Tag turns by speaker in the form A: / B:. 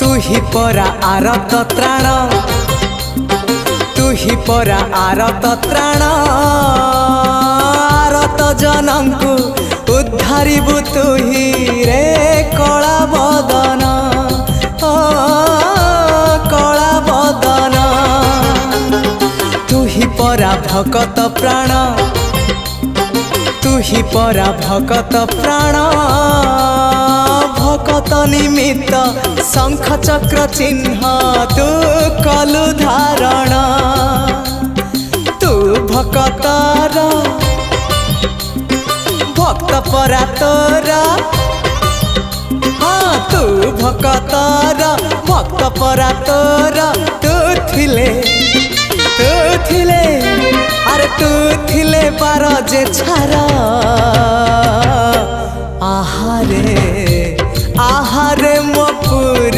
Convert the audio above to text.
A: तू ही परा आरत त्राण तू ही परा आरत त्राण आरत जनंकु उद्धारिबु तू ही रे कला बदन ओ कला बदन तू ही परा भकत प्राण तू ही परा भकत प्राण भकत निमित्त शंख चक्र चिन्ह तू कलु धारण तू भकतर भक्त परा तोरा हाँ तू भकतर भक्त परा तोरा तू थिले अरे तू थिले पार जे छारा आहारे आहारे मो पुरी।